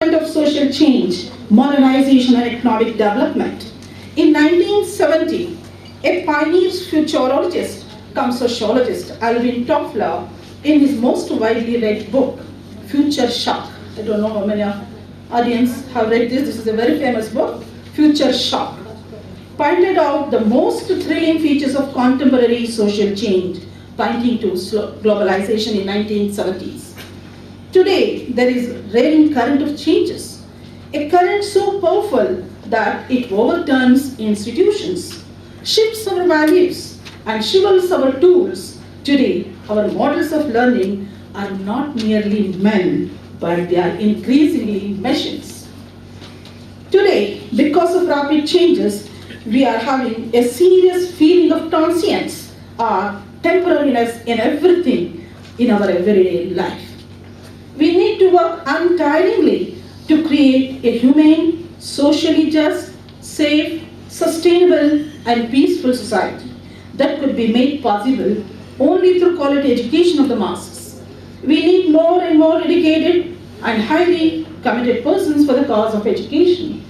of social change, modernization, and economic development. In 1970, a pioneer futurologist cum sociologist, Alvin Toffler, in his most widely read book, Future Shock. I don't know how many audience have read this. This is a very famous book, Future Shock. Pointed out the most thrilling features of contemporary social change, pointing to globalization in 1970s. Today, there is raging current of changes, a current so powerful that it overturns institutions, shifts our values, and shrivels our tools. Today, our models of learning are not merely men, but they are increasingly machines. Today, because of rapid changes, we are having a serious feeling of transience or temporariness in everything in our everyday life. We need to work untiringly to create a humane, socially just, safe, sustainable, and peaceful society that could be made possible only through quality education of the masses. We need more and more dedicated and highly committed persons for the cause of education.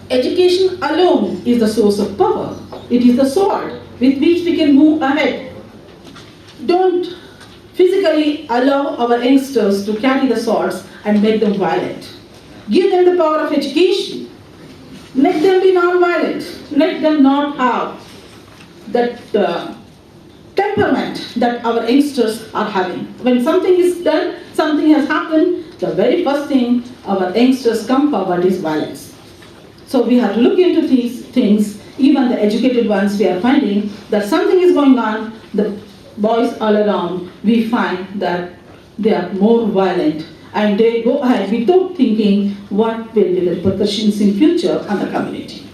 Education alone is the source of power. It is the sword with which we can move ahead. Don't physically allow our youngsters to carry the swords and make them violent. Give them the power of education. Let them be non-violent. Let them not have that temperament that our youngsters are having. When something is done, something has happened, the very first thing our youngsters come forward is violence. So we have to look into these things. Even the educated ones, we are finding that something is going on. The boys all around, we find that they are more violent and they go ahead without thinking what will be the repercussions in future on the community.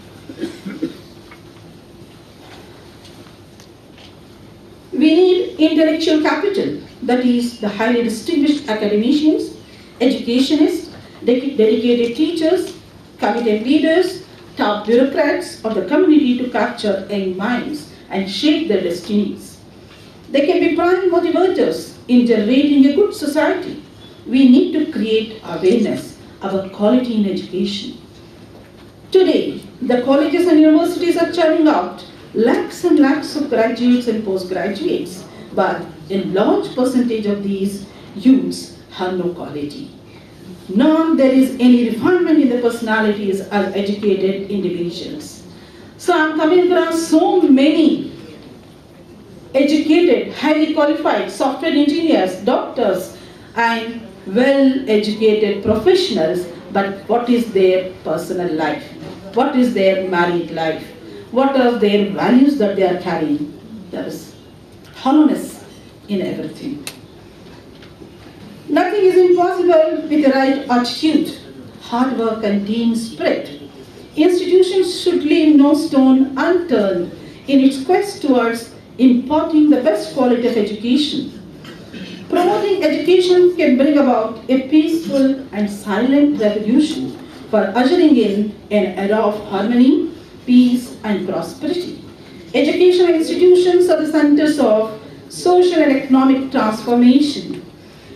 We need intellectual capital, that is the highly distinguished academicians, educationists, dedicated teachers, committed leaders, top bureaucrats of the community to capture young minds and shape their destinies. They can be prime motivators in generating a good society. We need to create awareness about quality in education. Today, the colleges and universities are churning out lakhs and lakhs of graduates and postgraduates, but a large percentage of these youths have no quality. Nor there is any refinement in the personalities as educated individuals. So I'm coming across so many educated, highly qualified software engineers, doctors, and well-educated professionals, but what is their personal life? What is their married life? What are their values that they are carrying? There is hollowness in everything. Nothing is impossible with the right attitude, hard work, and team spirit. Institutions should leave no stone unturned in its quest towards imparting the best quality of education. Promoting education can bring about a peaceful and silent revolution for ushering in an era of harmony, peace, and prosperity. Educational institutions are the centers of social and economic transformation.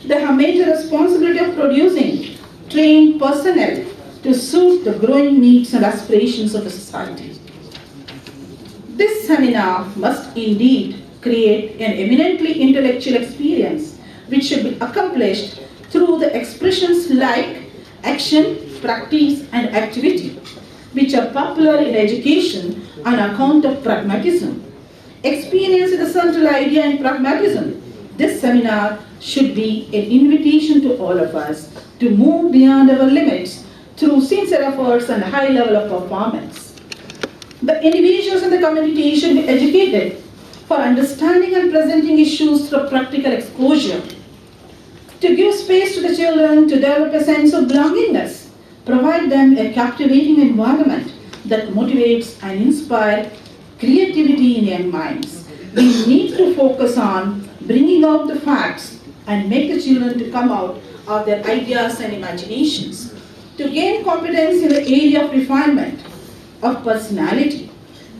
They have major responsibility of producing trained personnel to suit the growing needs and aspirations of the society. This seminar must indeed create an eminently intellectual experience which should be accomplished through the expressions like action, practice, and activity, which are popular in education on account of pragmatism. Experience is the central idea in pragmatism. This seminar should be an invitation to all of us to move beyond our limits through sincere efforts and a high level of performance. The individuals in the community should be educated for understanding and presenting issues through practical exposure. To give space to the children to develop a sense of belongingness, provide them a captivating environment that motivates and inspires creativity in young minds. We need to focus on bringing out the facts and make the children to come out of their ideas and imaginations. To gain competence in the area of refinement, of personality,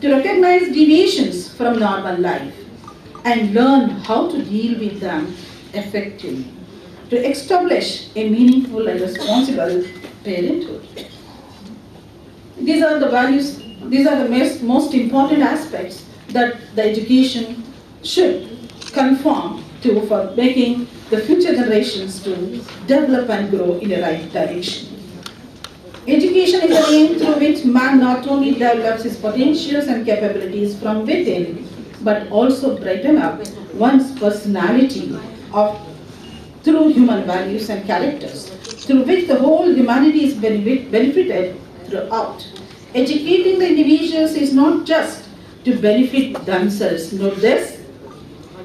to recognize deviations from normal life, and learn how to deal with them effectively. to establish a meaningful and responsible parenthood. These are the values, these are the most important aspects that the education should conform to for making the future generations to develop and grow in the right direction. Education is a means through which man not only develops his potentials and capabilities from within, but also brighten up one's personality through human values and characters, through which the whole humanity is benefited throughout. Educating the individuals is not just to benefit themselves. Note this.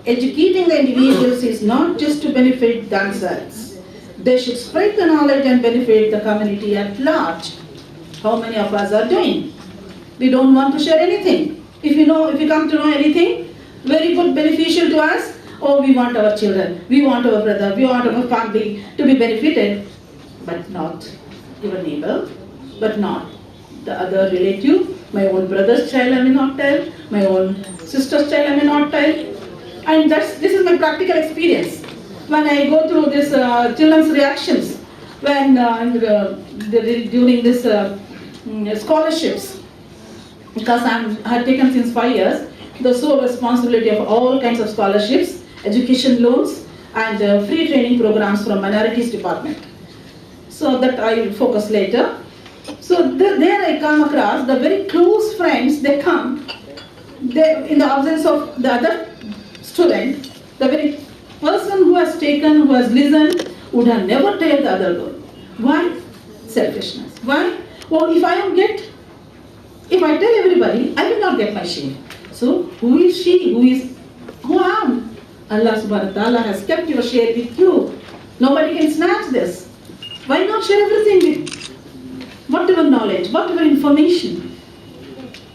Educating the individuals is not just to benefit themselves. They should spread the knowledge and benefit the community at large. How many of us are doing? We don't want to share anything. If you come to know anything very good, beneficial to us, we want our children, we want our brother, we want our family to be benefited, but not your neighbor, but not the other relative. My own brother's child I may not tell, my own sister's child I may not tell. And this is my practical experience. When I go through this children's reactions, when during this scholarships, because I had taken since 5 years, the sole responsibility of all kinds of scholarships, education loans, and free training programs from minorities department. So that I will focus later. So there I come across the very close friends, they come, in the absence of the other student, the very person who has taken, who has listened, would have never told the other girl. Why? Selfishness. Why? Well, if I tell everybody, I will not get my share. So, who is she? Who I am? Allah subhanahu wa ta'ala has kept your share with you. Nobody can snatch this. Why not share everything with whatever knowledge, whatever information?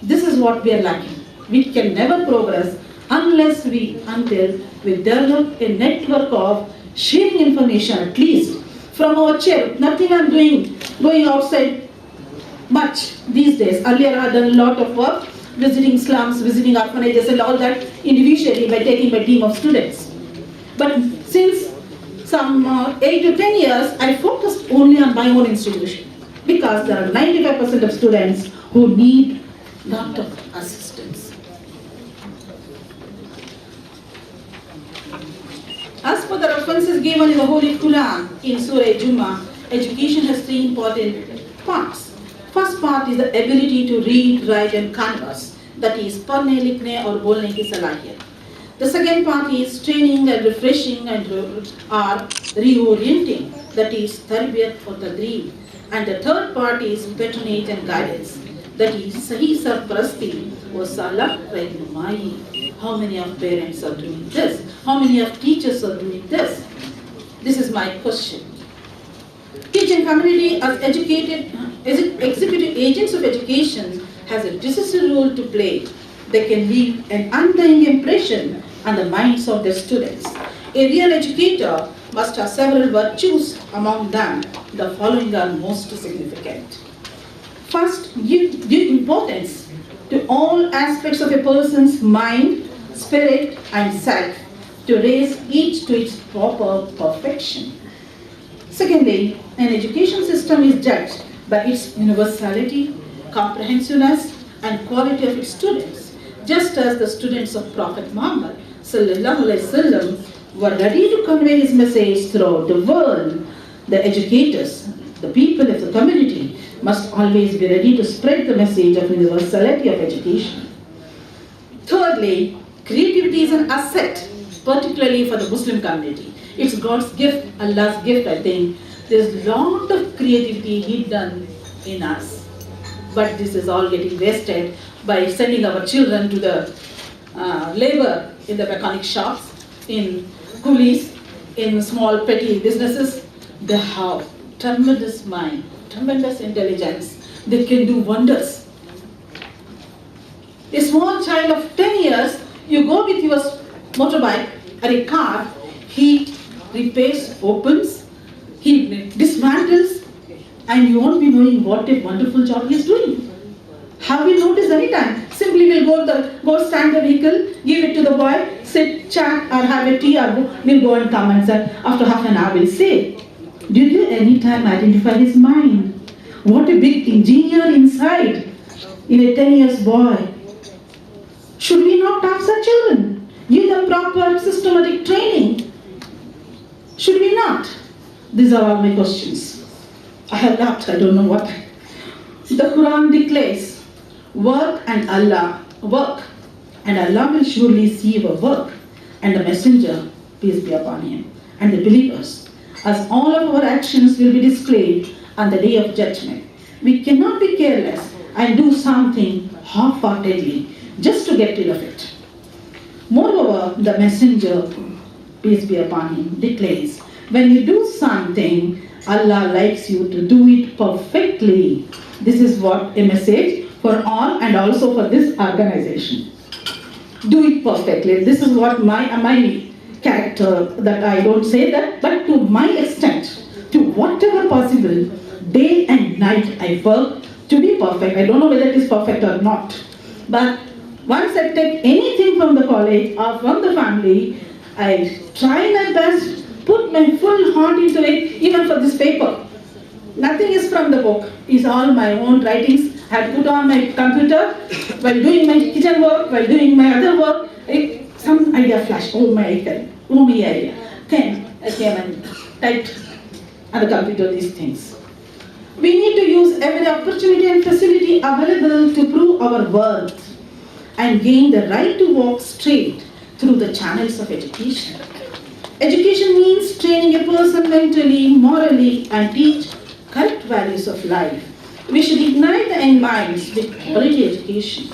This is what we are lacking. We can never progress until we develop a network of sharing information, at least from our chair. Nothing I'm doing, going outside much these days. Earlier I had done a lot of work, visiting slums, visiting orphanages and all that individually by taking my team of students. But since some 8 to 10 years, I focused only on my own institution, because there are 95% of students who need a lot of assistance. As per the references given in the Holy Quran, in Surah Jummah, education has 3 important parts. First part is the ability to read, write and converse, that is, पढ़ने लिखने और बोलने की सलाहियत. The second part is training and refreshing and reorienting, that is, tarbiyat or tadreeb. And the third part is patronage and guidance, that is, sahi sarprasti or salah rahnumayi. How many of parents are doing this? How many of teachers are doing this? This is my question. Teaching community as executive agents of education has a decisive role to play. They can leave an undying impression on the minds of their students. A real educator must have several virtues. Among them, the following are most significant. First, give importance to all aspects of a person's mind, spirit and self, to raise each to its proper perfection. Secondly, an education system is judged by its universality, comprehensiveness and quality of its students, just as the students of Prophet Muhammad ﷺ were ready to convey his message throughout the world. The educators, the people of the community, must always be ready to spread the message of universality of education. Thirdly, creativity is an asset, particularly for the Muslim community. It's God's gift, Allah's gift, I think. There's a lot of creativity hidden in us. But this is all getting wasted by sending our children to the labor in the mechanic shops, in coolies, in small petty businesses. They have tremendous mind, tremendous intelligence. They can do wonders. A small child of 10 years, you go with your motorbike or a car, he repairs, opens, he dismantles, and you won't be knowing what a wonderful job he is doing. Have you noticed any time? Simply we'll go stand the vehicle, give it to the boy, sit, chat, or have a tea, or we'll go and come and say, after half an hour we'll say, did you any time identify his mind? What a big engineer inside in a 10 years boy. Should we not touch the children? Give them proper systematic training? Should we not? These are all my questions. I have laughed, I don't know what. The Quran declares, work and Allah will surely see your work, and the messenger, peace be upon him, and the believers, as all of our actions will be displayed on the day of judgment. We cannot be careless and do something half-heartedly just to get rid of it. Moreover, the messenger, peace be upon him, declares, when you do something, Allah likes you to do it perfectly. This is what a message for all and also for this organization. Do it perfectly. This is what my character, that I don't say that, but to my extent, to whatever possible, day and night I work to be perfect. I don't know whether it is perfect or not. But once I take anything from the college or from the family, I try my best, put my full heart into it, even for this paper. Nothing is from the book. It's all my own writings. I had put on my computer while doing my kitchen work, while doing my other work. Some idea flashed. Oh my idea. Then I came and typed on the computer these things. We need to use every opportunity and facility available to prove our worth and gain the right to walk straight through the channels of education. Education means training a person mentally, morally, and teach correct values of life. We should ignite the young minds with quality education.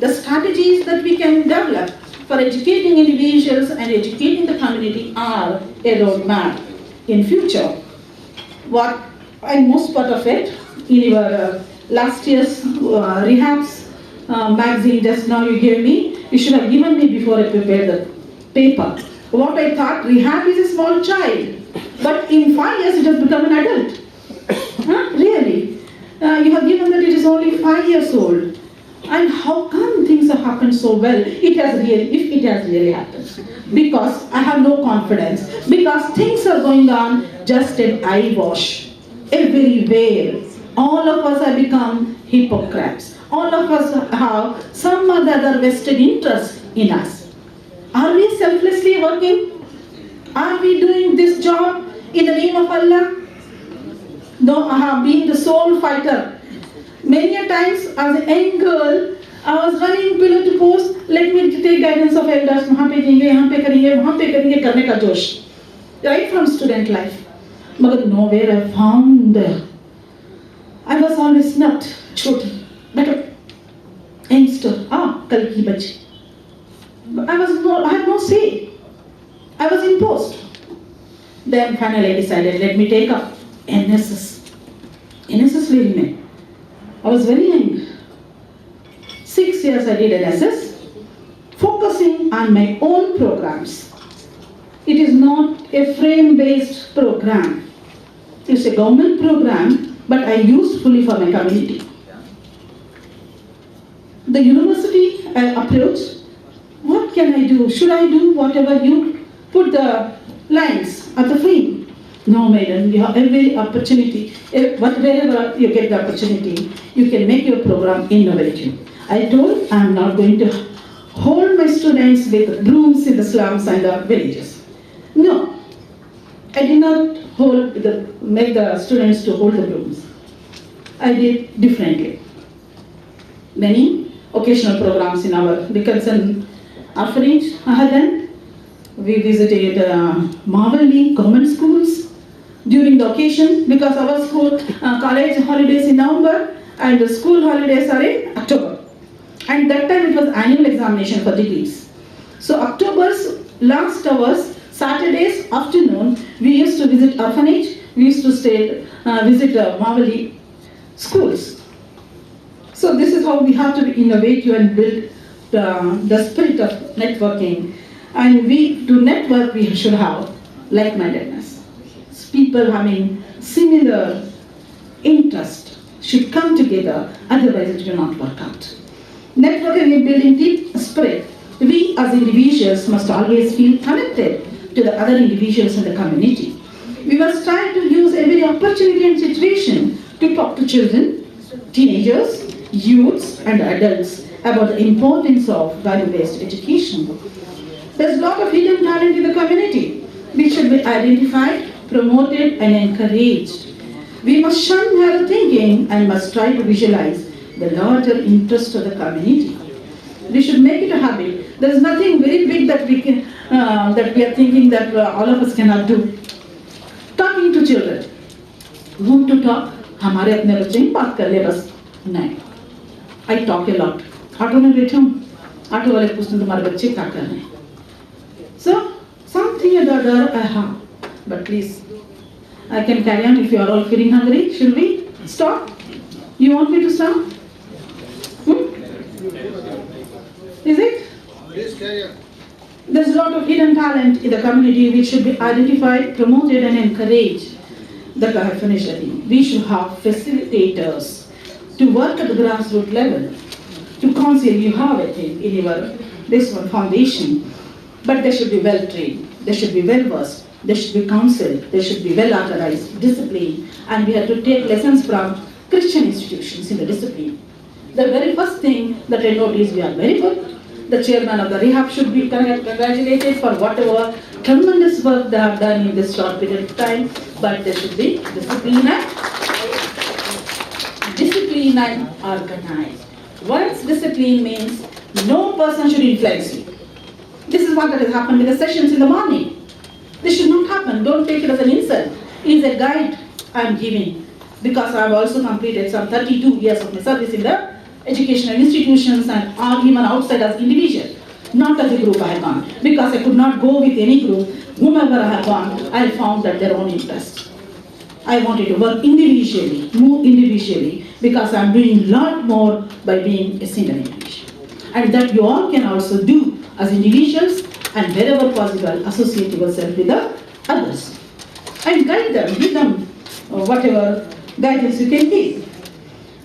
The strategies that we can develop for educating individuals and educating the community are a roadmap. In future, what and most part of it in your last year's rehabs magazine just now you gave me, you should have given me before I prepared the paper. What I thought, rehab is a small child, but in 5 years it has become an adult. Really? You have given that it is only 5 years old. And how come things have happened so well? If it has really happened. Because I have no confidence. Because things are going on just an eyewash. Everywhere. All of us have become hypocrites. All of us have some other vested interest in us. Are we selflessly working? Are we doing this job in the name of Allah? No, I have been the sole fighter. Many a times as a young girl, I was running pillar to post, let me take guidance of elders, wahan pe jayenge, yahan pe karenge karne ka josh. Right from student life. But nowhere I found, I was always not choti, but youngster, kal ki bachi. I had no say. I was imposed. Then finally I decided, let me take up NSS. NSS really meant. I was very young. 6 years I did NSS, focusing on my own programs. It is not a frame-based program. It's a government program, but I used fully for my community. The university approached, what can I do? Should I do whatever you put the lines at the frame? No, madam, you have every opportunity. Wherever you get the opportunity, you can make your program innovative. I told I am not going to hold my students with brooms in the slums and the villages. No, I did not make the students to hold the brooms. I did differently. Many occasional programs in our Dickinson orphanage I had done. We visited Marvelly government schools during the occasion because our school college holidays in November and the school holidays are in October. And that time it was annual examination for degrees. So October's last hours, Saturdays afternoon, we used to visit orphanage, we used to visit Marvelly schools. So this is how we have to be innovative and build the spirit of networking. And to network, we should have like-mindedness. People having similar interest should come together, otherwise it will not work out. Networking and building deep spirit. We as individuals must always feel connected to the other individuals in the community. We must try to use every opportunity and situation to talk to children, teenagers, youths and adults about the importance of value-based education. There's a lot of hidden talent in the community which should be identified, promoted and encouraged. We must shun narrow thinking and must try to visualize the larger interest of the community. We should make it a habit. There is nothing very big that we are thinking that all of us cannot do. Talking to children. Whom to talk? हमारे अपने बच्चे ही बात कर ले बस नहीं. I talk a lot. Auto में बैठे हूँ. ऑटो वाले पूछते हैं तुम्हारे बच्चे क्या कर रहे हैं. So something or the other I have. But please, I can carry on if you are all feeling hungry. Should we stop? You want me to stop? Is it? Please carry on. There's a lot of hidden talent in the community which should be identified, promoted and encouraged. That I have finished, I think. We should have facilitators to work at the grassroots level. To counsel, you have, I think, in your this one foundation. But they should be well trained, they should be well versed, they should be counseled, they should be well organized, disciplined, and we have to take lessons from Christian institutions in the discipline. The very first thing that I noticed, we are very good. The chairman of the rehab should be congratulated for whatever tremendous work they have done in this short period of time, but they should be disciplined and organized. Once discipline means no person should influence you. This is what has happened with the sessions in the morning. This should not happen. Don't take it as an insult. It is a guide I am giving because I have also completed some 32 years of my service in the educational institutions and all even outside as individual, not as a group I have gone. Because I could not go with any group, whomever I have gone, I found that their own interest. I wanted to work individually, move individually, because I am doing a lot more by being a single individual. And that you all can also do as individuals and wherever possible associate yourself with the others. And guide them, give them whatever guidance you can give.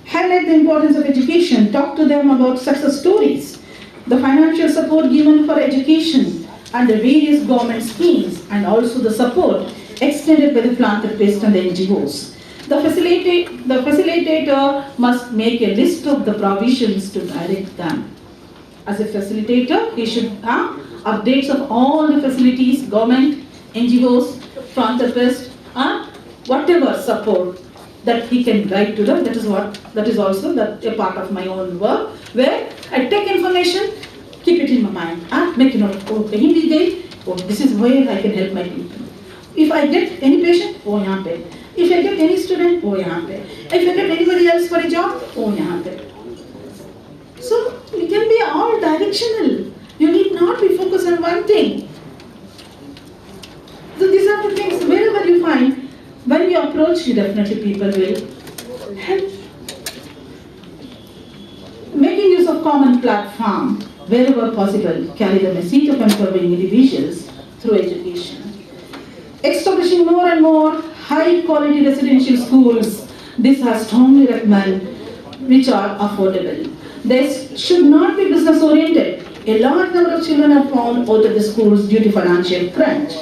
Highlight the importance of education, talk to them about success stories, the financial support given for education and the various government schemes and also the support extended by the philanthropists and the NGOs. The facilitator must make a list of the provisions to direct them. As a facilitator, he should have updates of all the facilities, government, NGOs, philanthropists, and whatever support that he can guide to them. That is also a part of my own work, where I take information, keep it in my mind, and make a note. Oh, this is where I can help my people. If I get any patient, oh, yahan pe. If I get any student, oh, yahan pe. If I get anybody else for a job, oh, yahan pe. So it can be all directional. You need not be focused on one thing. So these are the things wherever you find. When you approach, definitely people will help. Making use of common platform, wherever possible, carry the message of empowering individuals through education. Establishing more and more high-quality residential schools, this I strongly recommend, which are affordable. They should not be business-oriented. A large number of children are found out of the schools due to financial crunch.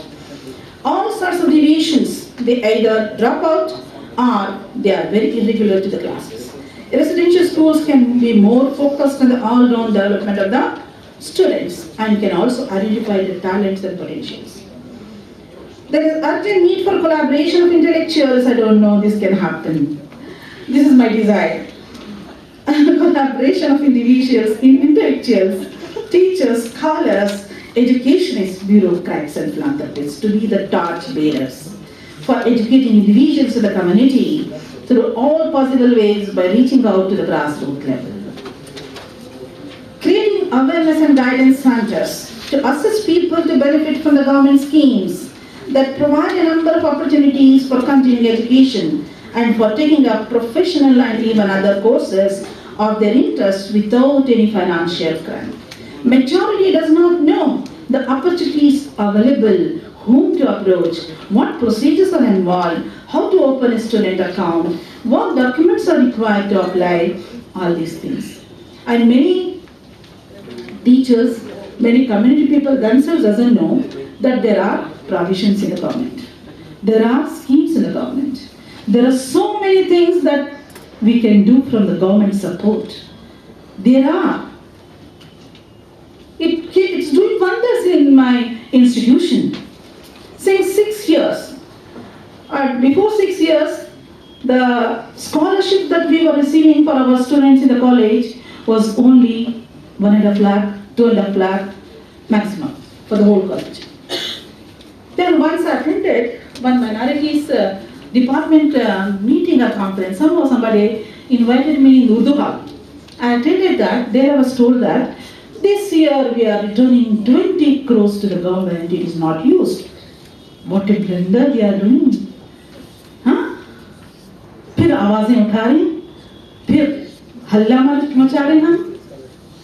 All sorts of deviations, they either drop out or they are very irregular to the classes. Residential schools can be more focused on the all-round development of the students and can also identify the talents and potentials. There is urgent need for collaboration of intellectuals. I don't know this can happen. This is my desire. Collaboration of individuals, intellectuals, teachers, scholars, educationists, bureaucrats and philanthropists to be the torch bearers for educating individuals in the community through all possible ways by reaching out to the grassroots level. Creating awareness and guidance centers to assist people to benefit from the government schemes that provide a number of opportunities for continuing education and for taking up professional and even other courses of their interest without any financial crunch. Majority does not know the opportunities available, whom to approach, what procedures are involved, how to open a student account, what documents are required to apply, all these things. And many teachers, many community people themselves doesn't know that there are provisions in the government. There are schemes in the government. There are so many things that we can do from the government support. There are. It's doing wonders in my institution. Since 6 years, before 6 years, the scholarship that we were receiving for our students in the college was only 1.5 lakh, 2.5 lakh maximum for the whole college. Then once I attended one minorities department meeting or conference, somebody invited me in Urdu hall. I attended that. There I was told that this year we are returning 20 crores to the government. It is not used. What a blunder we are doing. फिर आवाजें उठा रहे हैं, फिर हल्ला मचा रहे हैं हम।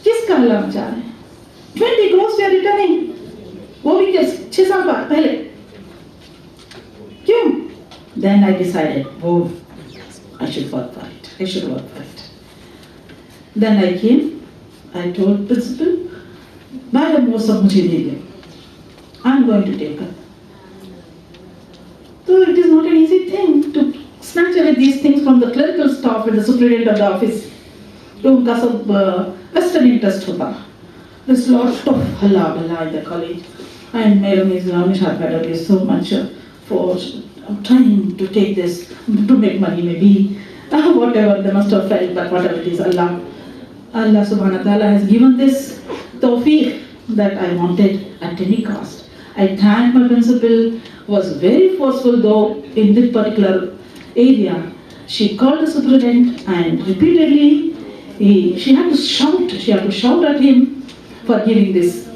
किसका हल्ला मचा रहे हैं? 20 crores we are returning. वो भी 6 साल बाद पहले। क्यों? Then I decided, oh, I should work for it. I should work for it. Then I came. I told principal, madam, वो सब मुझे दे दे. I'm going to take her. So it is not an easy thing to snatch away these things from the clerical staff and the superintendent of the office. तो उनका सब vested interest होता. There's lot of halla in the college, and Madam is Madam is so much for trying to take this to make money, maybe whatever they must have felt, but whatever it is, Allah subhanahu wa ta'ala has given this tawfiq that I wanted at any cost. I thank my principal, was very forceful though in this particular area. She called the superintendent and repeatedly she had to shout at him for giving this